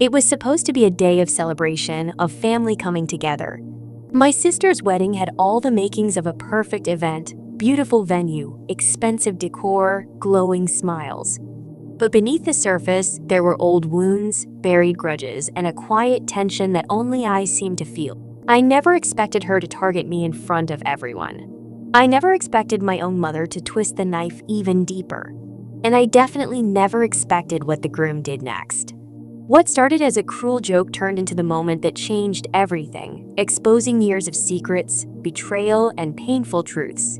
It was supposed to be a day of celebration, of family coming together. My sister's wedding had all the makings of a perfect event: beautiful venue, expensive decor, glowing smiles. But beneath the surface, there were old wounds, buried grudges, and a quiet tension that only I seemed to feel. I never expected her to target me in front of everyone. I never expected my own mother to twist the knife even deeper. And I definitely never expected what the groom did next. What started as a cruel joke turned into the moment that changed everything, exposing years of secrets, betrayal, and painful truths.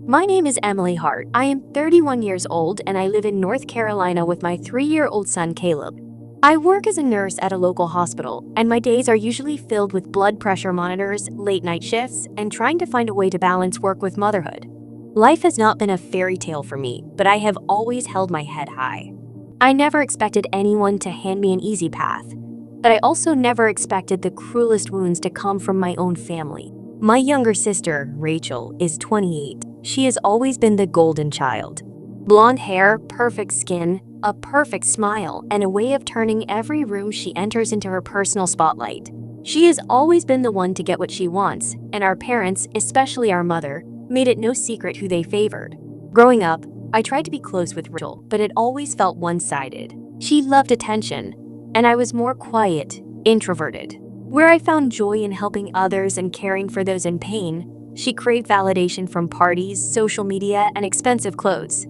My name is Emily Hart. I am 31 years old and I live in North Carolina with my 3-year-old son Caleb. I work as a nurse at a local hospital, and my days are usually filled with blood pressure monitors, late-night shifts, and trying to find a way to balance work with motherhood. Life has not been a fairy tale for me, but I have always held my head high. I never expected anyone to hand me an easy path, but I also never expected the cruelest wounds to come from my own family. My younger sister, Rachel, is 28. She has always been the golden child. Blonde hair, perfect skin, a perfect smile, and a way of turning every room she enters into her personal spotlight. She has always been the one to get what she wants, and our parents, especially our mother, made it no secret who they favored. Growing up, I tried to be close with Rachel, but it always felt one-sided. She loved attention, and I was more quiet, introverted. Where I found joy in helping others and caring for those in pain, she craved validation from parties, social media, and expensive clothes.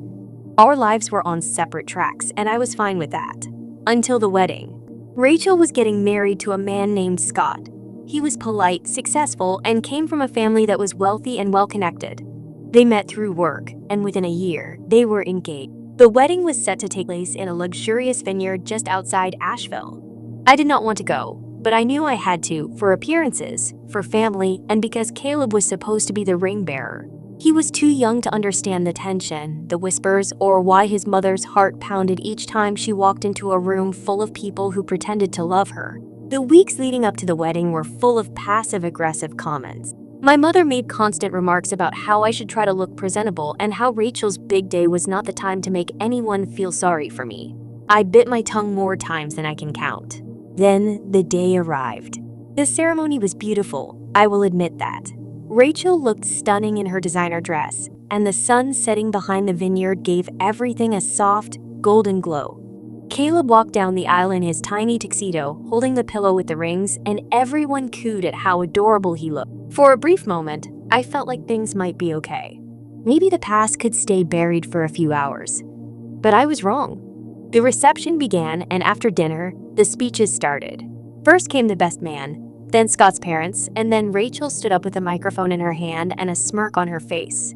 Our lives were on separate tracks, and I was fine with that. Until the wedding. Rachel was getting married to a man named Scott. He was polite, successful, and came from a family that was wealthy and well-connected. They met through work, and within a year, they were engaged. The wedding was set to take place in a luxurious vineyard just outside Asheville. I did not want to go, but I knew I had to, for appearances, for family, and because Caleb was supposed to be the ring bearer. He was too young to understand the tension, the whispers, or why his mother's heart pounded each time she walked into a room full of people who pretended to love her. The weeks leading up to the wedding were full of passive-aggressive comments. My mother made constant remarks about how I should try to look presentable and how Rachel's big day was not the time to make anyone feel sorry for me. I bit my tongue more times than I can count. Then the day arrived. The ceremony was beautiful, I will admit that. Rachel looked stunning in her designer dress, and the sun setting behind the vineyard gave everything a soft, golden glow. Caleb walked down the aisle in his tiny tuxedo, holding the pillow with the rings, and everyone cooed at how adorable he looked. For a brief moment, I felt like things might be okay. Maybe the past could stay buried for a few hours. But I was wrong. The reception began, and after dinner, the speeches started. First came the best man, then Scott's parents, and then Rachel stood up with a microphone in her hand and a smirk on her face.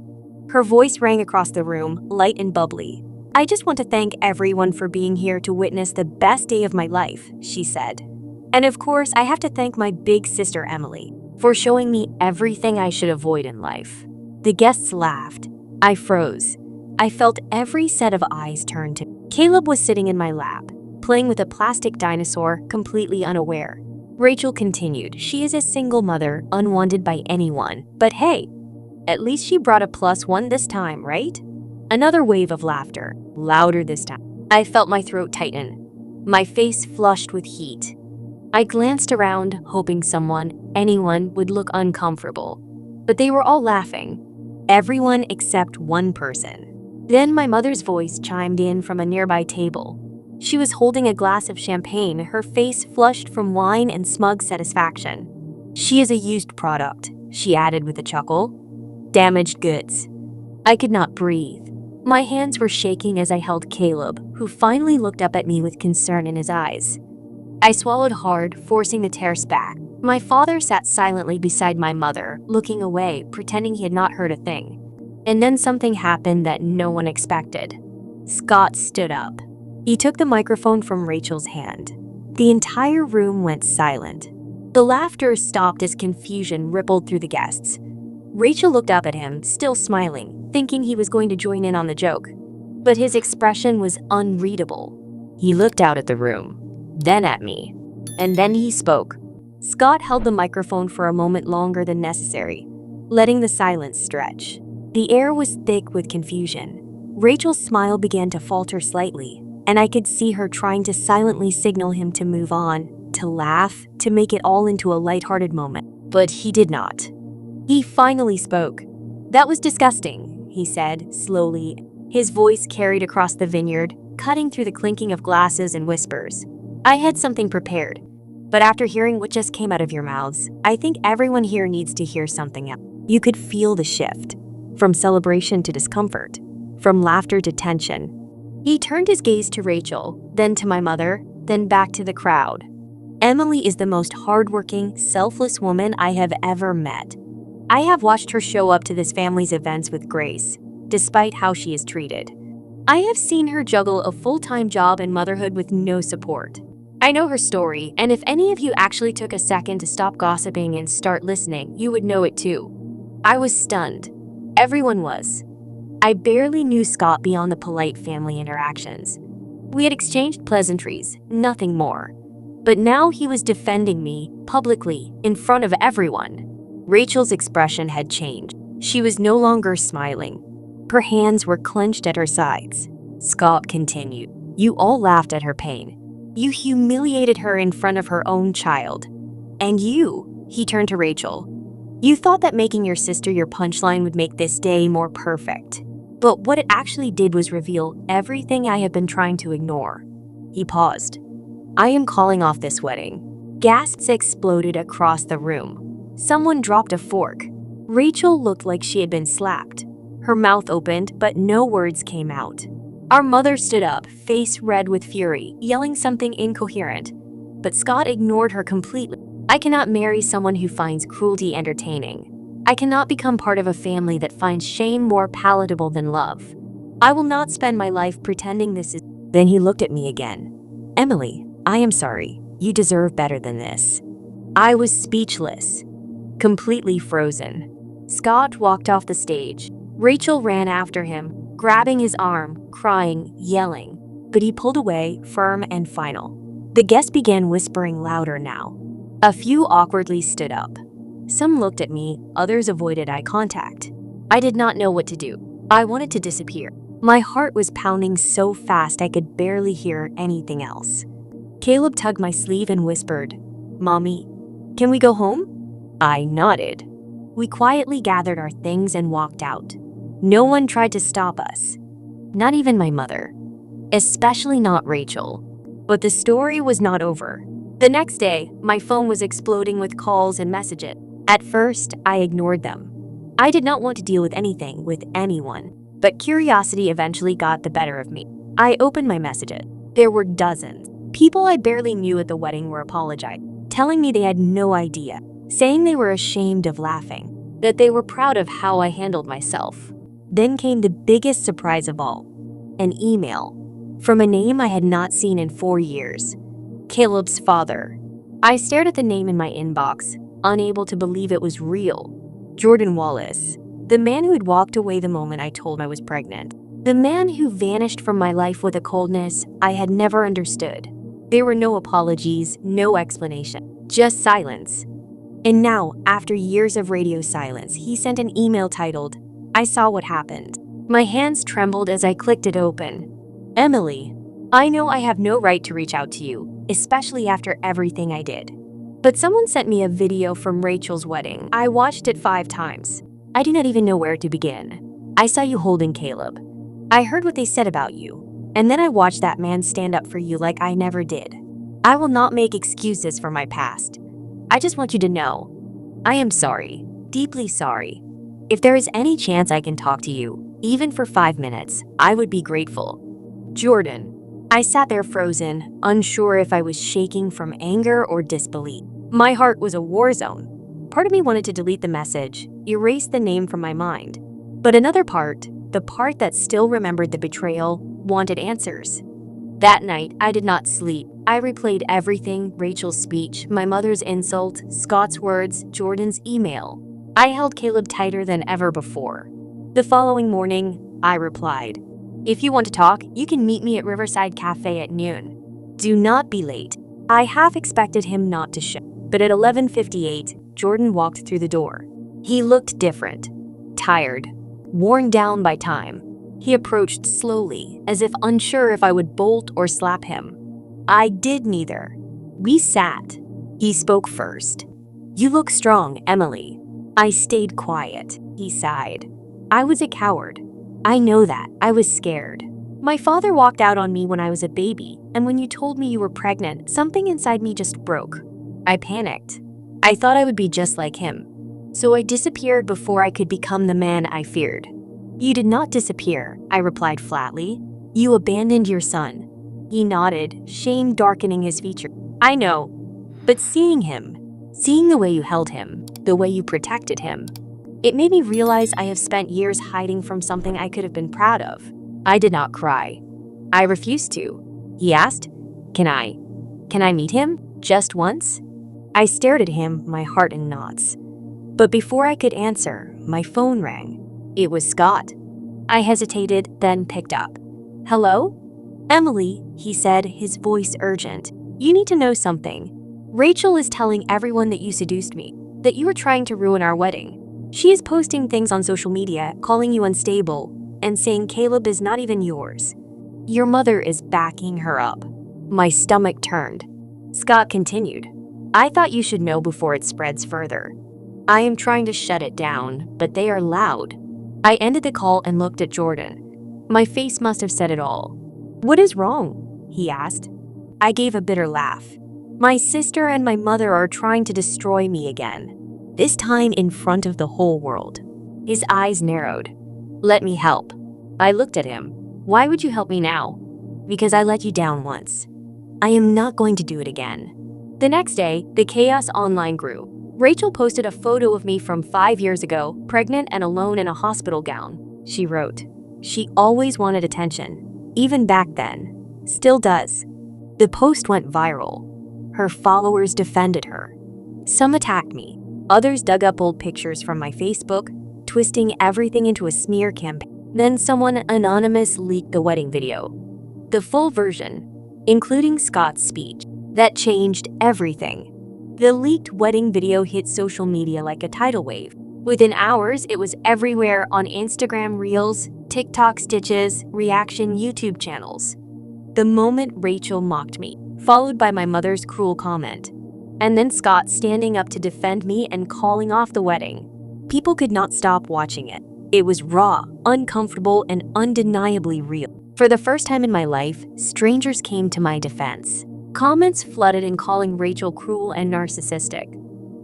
Her voice rang across the room, light and bubbly. "I just want to thank everyone for being here to witness the best day of my life," she said. "And of course, I have to thank my big sister Emily for showing me everything I should avoid in life." The guests laughed. I froze. I felt every set of eyes turn to me. Caleb was sitting in my lap, playing with a plastic dinosaur, completely unaware. Rachel continued, "She is a single mother, unwanted by anyone. But hey, at least she brought a +1 this time, right?" Another wave of laughter, louder this time. I felt my throat tighten, my face flushed with heat. I glanced around, hoping someone, anyone, would look uncomfortable. But they were all laughing. Everyone except one person. Then my mother's voice chimed in from a nearby table. She was holding a glass of champagne, her face flushed from wine and smug satisfaction. "She is a used product," she added with a chuckle. "Damaged goods." I could not breathe. My hands were shaking as I held Caleb, who finally looked up at me with concern in his eyes. I swallowed hard, forcing the tears back. My father sat silently beside my mother, looking away, pretending he had not heard a thing. And then something happened that no one expected. Scott stood up. He took the microphone from Rachel's hand. The entire room went silent. The laughter stopped as confusion rippled through the guests. Rachel looked up at him, still smiling, thinking he was going to join in on the joke. But his expression was unreadable. He looked out at the room, then at me, and then he spoke. Scott held the microphone for a moment longer than necessary, letting the silence stretch. The air was thick with confusion. Rachel's smile began to falter slightly, and I could see her trying to silently signal him to move on, to laugh, to make it all into a lighthearted moment. But he did not. He finally spoke. "That was disgusting," he said, slowly. His voice carried across the vineyard, cutting through the clinking of glasses and whispers. "I had something prepared. But after hearing what just came out of your mouths, I think everyone here needs to hear something else." You could feel the shift. From celebration to discomfort. From laughter to tension. He turned his gaze to Rachel, then to my mother, then back to the crowd. "Emily is the most hardworking, selfless woman I have ever met. I have watched her show up to this family's events with grace, despite how she is treated. I have seen her juggle a full-time job and motherhood with no support. I know her story, and if any of you actually took a second to stop gossiping and start listening, you would know it too." I was stunned. Everyone was. I barely knew Scott beyond the polite family interactions. We had exchanged pleasantries, nothing more. But now he was defending me, publicly, in front of everyone. Rachel's expression had changed. She was no longer smiling. Her hands were clenched at her sides. Scott continued. "You all laughed at her pain. You humiliated her in front of her own child. And you," he turned to Rachel, "you thought that making your sister your punchline would make this day more perfect. But what it actually did was reveal everything I have been trying to ignore." He paused. "I am calling off this wedding." Gasps exploded across the room. Someone dropped a fork. Rachel looked like she had been slapped. Her mouth opened, but no words came out. Our mother stood up, face red with fury, yelling something incoherent. But Scott ignored her completely. "I cannot marry someone who finds cruelty entertaining. I cannot become part of a family that finds shame more palatable than love. I will not spend my life pretending this is..." Then he looked at me again. "Emily, I am sorry. You deserve better than this." I was speechless. Completely frozen. Scott walked off the stage. Rachel ran after him, grabbing his arm, crying, yelling. But he pulled away, firm and final. The guests began whispering louder now. A few awkwardly stood up. Some looked at me, others avoided eye contact. I did not know what to do. I wanted to disappear. My heart was pounding so fast I could barely hear anything else. Caleb tugged my sleeve and whispered, "Mommy, can we go home?" I nodded. We quietly gathered our things and walked out. No one tried to stop us. Not even my mother. Especially not Rachel. But the story was not over. The next day, my phone was exploding with calls and messages. At first, I ignored them. I did not want to deal with anything with anyone. But curiosity eventually got the better of me. I opened my messages. There were dozens. People I barely knew at the wedding were apologizing, telling me they had no idea, saying they were ashamed of laughing, that they were proud of how I handled myself. Then came the biggest surprise of all. An email. From a name I had not seen in 4 years. Caleb's father. I stared at the name in my inbox, unable to believe it was real. Jordan Wallace. The man who had walked away the moment I told I was pregnant. The man who vanished from my life with a coldness I had never understood. There were no apologies, no explanation, just silence. And now, after years of radio silence, he sent an email titled, "I saw what happened." My hands trembled as I clicked it open. "Emily, I know I have no right to reach out to you, especially after everything I did. But someone sent me a video from Rachel's wedding. I watched it 5 times. I do not even know where to begin. I saw you holding Caleb. I heard what they said about you. And then I watched that man stand up for you like I never did. I will not make excuses for my past. I just want you to know, I am sorry, deeply sorry. If there is any chance I can talk to you, even for 5 minutes, I would be grateful. Jordan." I sat there frozen, unsure if I was shaking from anger or disbelief. My heart was a war zone. Part of me wanted to delete the message, erase the name from my mind. But another part, the part that still remembered the betrayal, wanted answers. That night, I did not sleep. I replayed everything, Rachel's speech, my mother's insult, Scott's words, Jordan's email. I held Caleb tighter than ever before. The following morning, I replied, "If you want to talk, you can meet me at Riverside Cafe at noon. Do not be late." I half expected him not to show, but at 11:58, Jordan walked through the door. He looked different, tired, worn down by time. He approached slowly, as if unsure if I would bolt or slap him. I did neither. We sat. He spoke first. "You look strong, Emily." I stayed quiet. He sighed. "I was a coward. I know that. I was scared. My father walked out on me when I was a baby, and when you told me you were pregnant, something inside me just broke. I panicked. I thought I would be just like him. So I disappeared before I could become the man I feared." "You did not disappear," I replied flatly. "You abandoned your son." He nodded, shame darkening his features. "I know. But seeing the way you held him, the way you protected him, it made me realize I have spent years hiding from something I could have been proud of." I did not cry. I refused to. He asked, Can I meet him? Just once?" I stared at him, my heart in knots. But before I could answer, my phone rang. It was Scott. I hesitated, then picked up. "Hello?" "Emily," he said, his voice urgent. "You need to know something. Rachel is telling everyone that you seduced me, that you were trying to ruin our wedding. She is posting things on social media, calling you unstable, and saying Caleb is not even yours. Your mother is backing her up." My stomach turned. Scott continued, "I thought you should know before it spreads further. I am trying to shut it down, but they are loud." I ended the call and looked at Jordan. My face must have said it all. "What is wrong?" he asked. I gave a bitter laugh. "My sister and my mother are trying to destroy me again. This time in front of the whole world." His eyes narrowed. "Let me help." I looked at him. "Why would you help me now?" "Because I let you down once. I am not going to do it again." The next day, the chaos online grew. Rachel posted a photo of me from 5 years ago, pregnant and alone in a hospital gown. She wrote, "She always wanted attention, even back then. Still does." The post went viral. Her followers defended her. Some attacked me. Others dug up old pictures from my Facebook, twisting everything into a smear campaign. Then someone anonymous leaked the wedding video. The full version, including Scott's speech. That changed everything. The leaked wedding video hit social media like a tidal wave. Within hours, it was everywhere on Instagram Reels, TikTok stitches, reaction YouTube channels. The moment Rachel mocked me, followed by my mother's cruel comment. And then Scott standing up to defend me and calling off the wedding. People could not stop watching it. It was raw, uncomfortable, and undeniably real. For the first time in my life, strangers came to my defense. Comments flooded in calling Rachel cruel and narcissistic.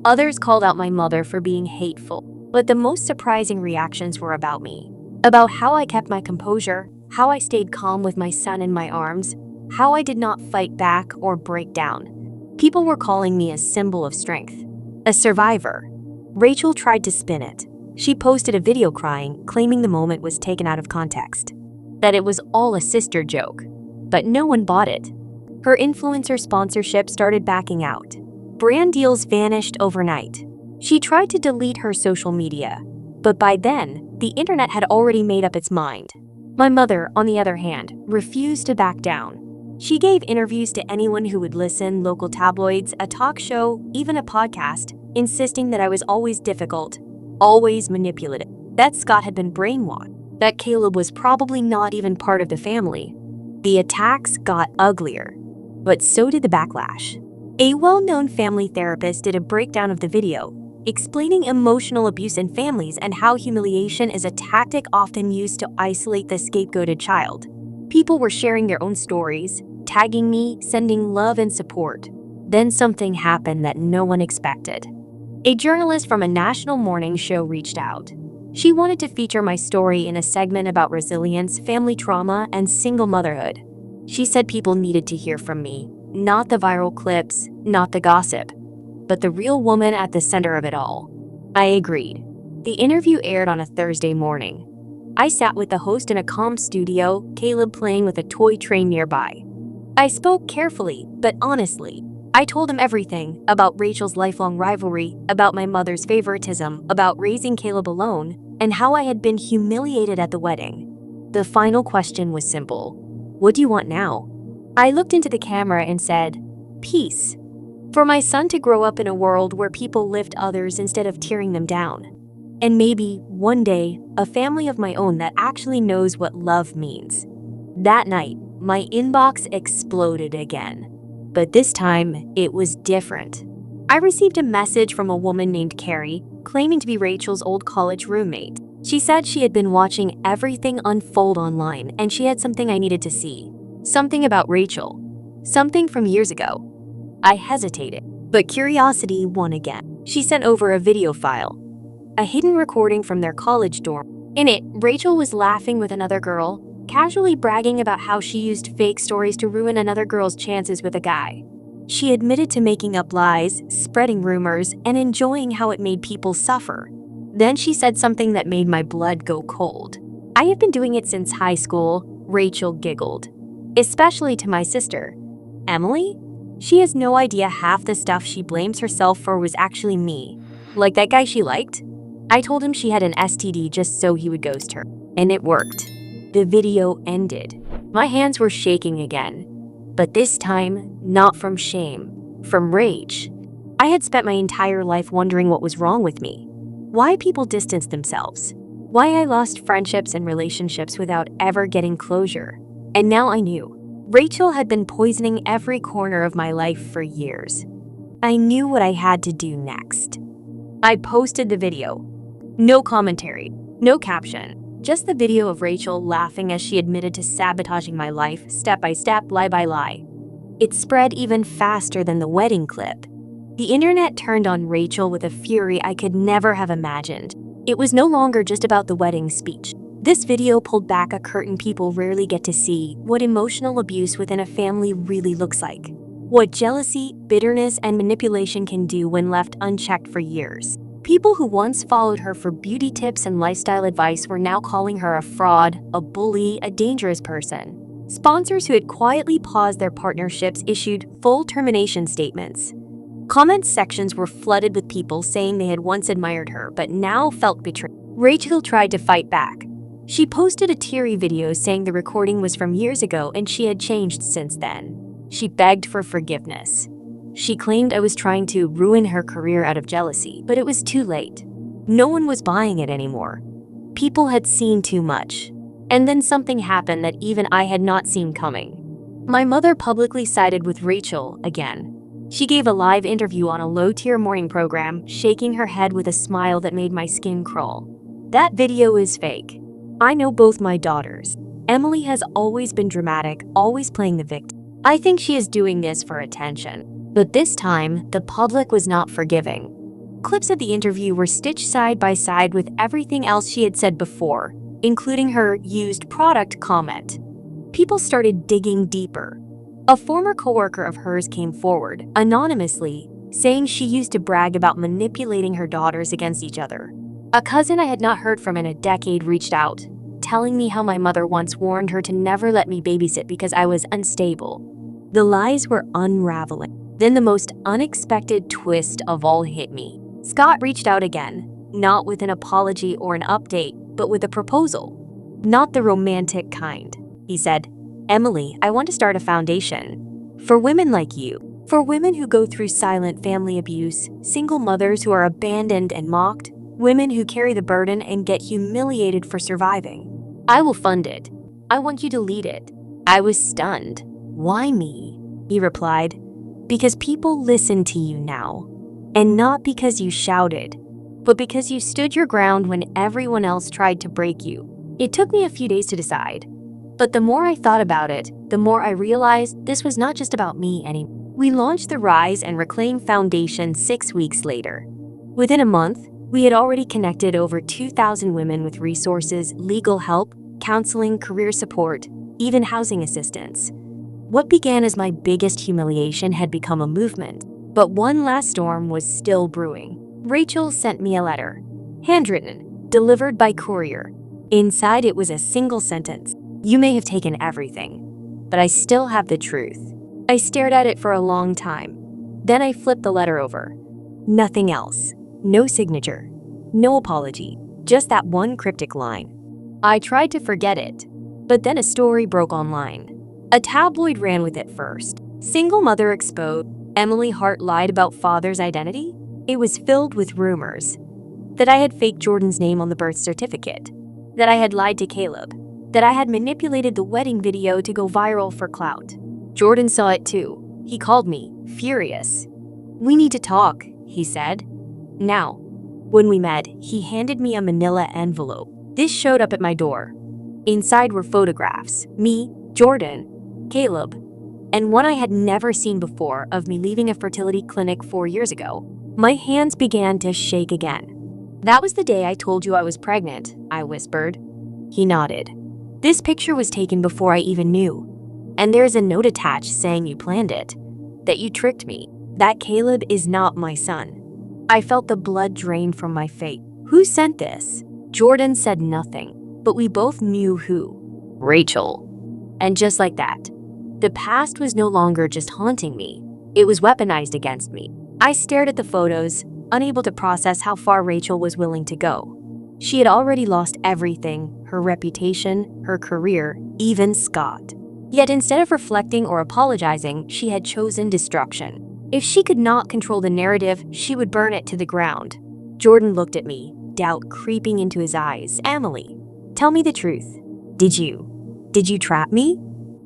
Others called out my mother for being hateful. But the most surprising reactions were about me. About how I kept my composure, how I stayed calm with my son in my arms, how I did not fight back or break down. People were calling me a symbol of strength, a survivor. Rachel tried to spin it. She posted a video crying, claiming the moment was taken out of context, that it was all a sister joke. But no one bought it. Her influencer sponsorship started backing out. Brand deals vanished overnight. She tried to delete her social media, but by then, the internet had already made up its mind. My mother, on the other hand, refused to back down. She gave interviews to anyone who would listen, local tabloids, a talk show, even a podcast, insisting that I was always difficult, always manipulative, that Scott had been brainwashed, that Caleb was probably not even part of the family. The attacks got uglier, but so did the backlash. A well-known family therapist did a breakdown of the video, explaining emotional abuse in families and how humiliation is a tactic often used to isolate the scapegoated child. People were sharing their own stories, tagging me, sending love and support. Then something happened that no one expected. A journalist from a national morning show reached out. She wanted to feature my story in a segment about resilience, family trauma, and single motherhood. She said people needed to hear from me, not the viral clips, not the gossip, but the real woman at the center of it all. I agreed. The interview aired on a Thursday morning. I sat with the host in a calm studio, Caleb playing with a toy train nearby. I spoke carefully, but honestly. I told him everything about Rachel's lifelong rivalry, about my mother's favoritism, about raising Caleb alone, and how I had been humiliated at the wedding. The final question was simple. What do you want now? I looked into the camera and said, peace. For my son to grow up in a world where people lift others instead of tearing them down. And maybe, one day, a family of my own that actually knows what love means. That night, my inbox exploded again. But this time, it was different. I received a message from a woman named Carrie, claiming to be Rachel's old college roommate. She said she had been watching everything unfold online and she had something I needed to see. Something about Rachel. Something from years ago. I hesitated, but curiosity won again. She sent over a video file, a hidden recording from their college dorm. In it, Rachel was laughing with another girl, casually bragging about how she used fake stories to ruin another girl's chances with a guy. She admitted to making up lies, spreading rumors, and enjoying how it made people suffer. Then she said something that made my blood go cold. "I have been doing it since high school," Rachel giggled. "Especially to my sister, Emily? She has no idea half the stuff she blames herself for was actually me. Like that guy she liked? I told him she had an STD just so he would ghost her. And it worked." The video ended. My hands were shaking again. But this time, not from shame, from rage. I had spent my entire life wondering what was wrong with me. Why people distanced themselves. Why I lost friendships and relationships without ever getting closure. And now I knew. Rachel had been poisoning every corner of my life for years. I knew what I had to do next. I posted the video. No commentary, no caption. Just the video of Rachel laughing as she admitted to sabotaging my life, step by step, lie by lie. It spread even faster than the wedding clip. The internet turned on Rachel with a fury I could never have imagined. It was no longer just about the wedding speech. This video pulled back a curtain people rarely get to see: what emotional abuse within a family really looks like. What jealousy, bitterness, and manipulation can do when left unchecked for years. People who once followed her for beauty tips and lifestyle advice were now calling her a fraud, a bully, a dangerous person. Sponsors who had quietly paused their partnerships issued full termination statements. Comment sections were flooded with people saying they had once admired her but now felt betrayed. Rachel tried to fight back. She posted a teary video saying the recording was from years ago and she had changed since then. She begged for forgiveness. She claimed I was trying to ruin her career out of jealousy, but it was too late. No one was buying it anymore. People had seen too much. And then something happened that even I had not seen coming. My mother publicly sided with Rachel again. She gave a live interview on a low-tier morning program, shaking her head with a smile that made my skin crawl. That video is fake. I know both my daughters. Emily has always been dramatic, always playing the victim. I think she is doing this for attention. But this time, the public was not forgiving. Clips of the interview were stitched side by side with everything else she had said before, including her used product comment. People started digging deeper. A former coworker of hers came forward, anonymously, saying she used to brag about manipulating her daughters against each other. A cousin I had not heard from in a decade reached out, telling me how my mother once warned her to never let me babysit because I was unstable. The lies were unraveling. Then the most unexpected twist of all hit me. Scott reached out again, not with an apology or an update, but with a proposal. Not the romantic kind. He said, "Emily, I want to start a foundation. For women like you. For women who go through silent family abuse, single mothers who are abandoned and mocked, women who carry the burden and get humiliated for surviving. I will fund it. I want you to lead it." I was stunned. "Why me?" he replied. "Because people listen to you now. And not because you shouted, but because you stood your ground when everyone else tried to break you." It took me a few days to decide. But the more I thought about it, the more I realized this was not just about me anymore. We launched the Rise and Reclaim Foundation 6 weeks later. Within a month, we had already connected over 2,000 women with resources, legal help, counseling, career support, even housing assistance. What began as my biggest humiliation had become a movement, but one last storm was still brewing. Rachel sent me a letter, handwritten, delivered by courier. Inside it was a single sentence: "You may have taken everything, but I still have the truth." I stared at it for a long time. Then I flipped the letter over. Nothing else. No signature. No apology. Just that one cryptic line. I tried to forget it, but then a story broke online. A tabloid ran with it first. Single mother exposed. Emily Hart lied about father's identity? It was filled with rumors. that I had faked Jordan's name on the birth certificate, that I had lied to Caleb, that I had manipulated the wedding video to go viral for clout. Jordan saw it too. He called me, furious. "We need to talk," he said. "Now." When we met, he handed me a manila envelope. This showed up at my door. Inside were photographs, me, Jordan, Caleb, and one I had never seen before of me leaving a fertility clinic 4 years ago. My hands began to shake again. "That was the day I told you I was pregnant," I whispered. He nodded. "This picture was taken before I even knew. And there's a note attached saying you planned it, that you tricked me, that Caleb is not my son." I felt the blood drain from my face. "Who sent this?" Jordan said nothing, but we both knew who. Rachel. And just like that, the past was no longer just haunting me. It was weaponized against me. I stared at the photos, unable to process how far Rachel was willing to go. She had already lost everything, her reputation, her career, even Scott. Yet instead of reflecting or apologizing, she had chosen destruction. If she could not control the narrative, she would burn it to the ground. Jordan looked at me, doubt creeping into his eyes. "Emily, tell me the truth. Did you trap me?"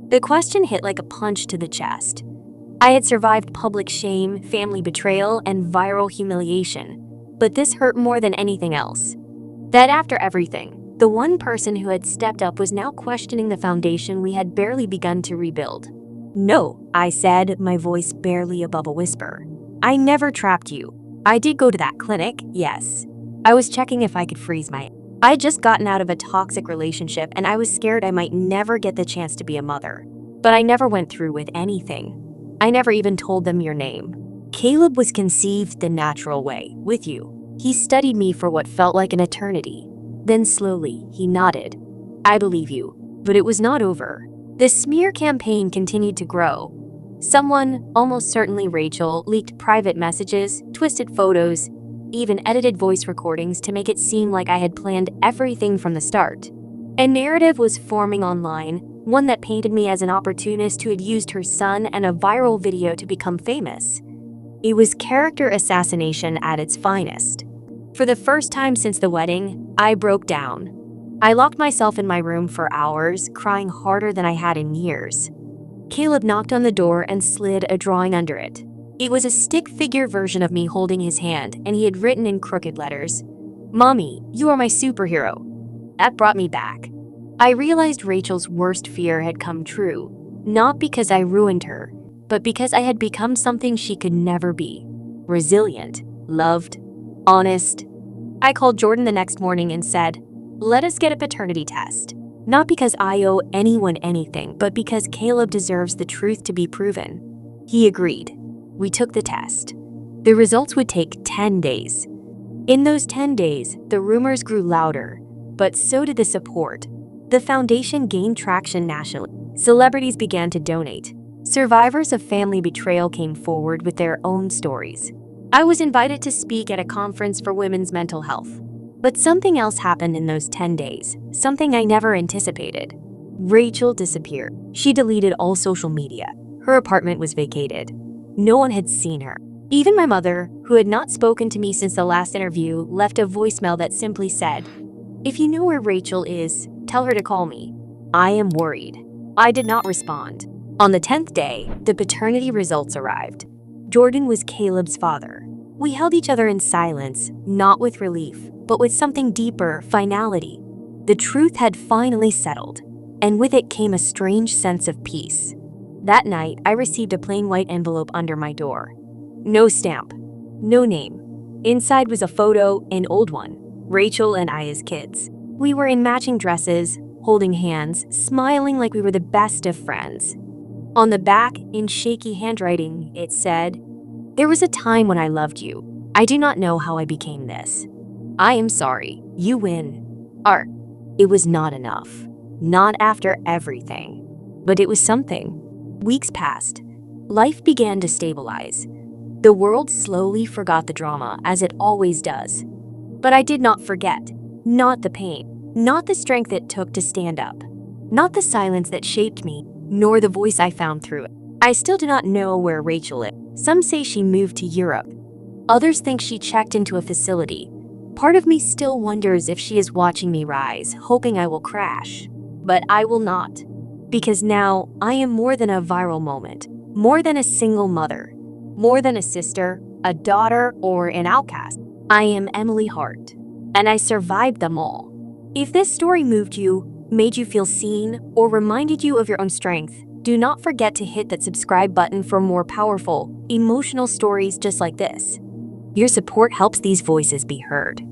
The question hit like a punch to the chest. I had survived public shame, family betrayal, and viral humiliation, but this hurt more than anything else. That after everything, the one person who had stepped up was now questioning the foundation we had barely begun to rebuild. "No," I said, my voice barely above a whisper. "I never trapped you. I did go to that clinic, yes. I was checking if I could freeze my... I had just gotten out of a toxic relationship and I was scared I might never get the chance to be a mother. But I never went through with anything. I never even told them your name. Caleb was conceived the natural way, with you. He studied me for what felt like an eternity. Then slowly, he nodded. I believe you, but it was not over. The smear campaign continued to grow. Someone, almost certainly Rachel, leaked private messages, twisted photos, even edited voice recordings to make it seem like I had planned everything from the start. A narrative was forming online, one that painted me as an opportunist who had used her son and a viral video to become famous. It was character assassination at its finest. For the first time since the wedding, I broke down. I locked myself in my room for hours, crying harder than I had in years. Caleb knocked on the door and slid a drawing under it. It was a stick figure version of me holding his hand, and he had written in crooked letters, "Mommy, you are my superhero." That brought me back. I realized Rachel's worst fear had come true, not because I ruined her, but because I had become something she could never be. Resilient, loved, honest. I called Jordan the next morning and said, "Let us get a paternity test. Not because I owe anyone anything, but because Caleb deserves the truth to be proven." He agreed. We took the test. The results would take 10 days. In those 10 days, the rumors grew louder, but so did the support. The foundation gained traction nationally. Celebrities began to donate. Survivors of family betrayal came forward with their own stories. I was invited to speak at a conference for women's mental health. But something else happened in those 10 days, something I never anticipated. Rachel disappeared. She deleted all social media. Her apartment was vacated. No one had seen her. Even my mother, who had not spoken to me since the last interview, left a voicemail that simply said, "If you know where Rachel is, tell her to call me. I am worried." I did not respond. On the 10th day, the paternity results arrived. Jordan was Caleb's father. We held each other in silence, not with relief, but with something deeper, finality. The truth had finally settled, and with it came a strange sense of peace. That night, I received a plain white envelope under my door. No stamp, no name. Inside was a photo, an old one, Rachel and I as kids. We were in matching dresses, holding hands, smiling like we were the best of friends. On the back, in shaky handwriting, it said, "There was a time when I loved you. I do not know how I became this. I am sorry. You win." Art. It was not enough. Not after everything. But it was something. Weeks passed. Life began to stabilize. The world slowly forgot the drama, as it always does. But I did not forget. Not the pain. Not the strength it took to stand up. Not the silence that shaped me, nor the voice I found through it. I still do not know where Rachel is. Some say she moved to Europe. Others think she checked into a facility. Part of me still wonders if she is watching me rise, hoping I will crash. But I will not. Because now I am more than a viral moment, more than a single mother, more than a sister, a daughter, or an outcast. I am Emily Hart, and I survived them all. If this story moved you, made you feel seen, or reminded you of your own strength, do not forget to hit that subscribe button for more powerful, emotional stories just like this. Your support helps these voices be heard.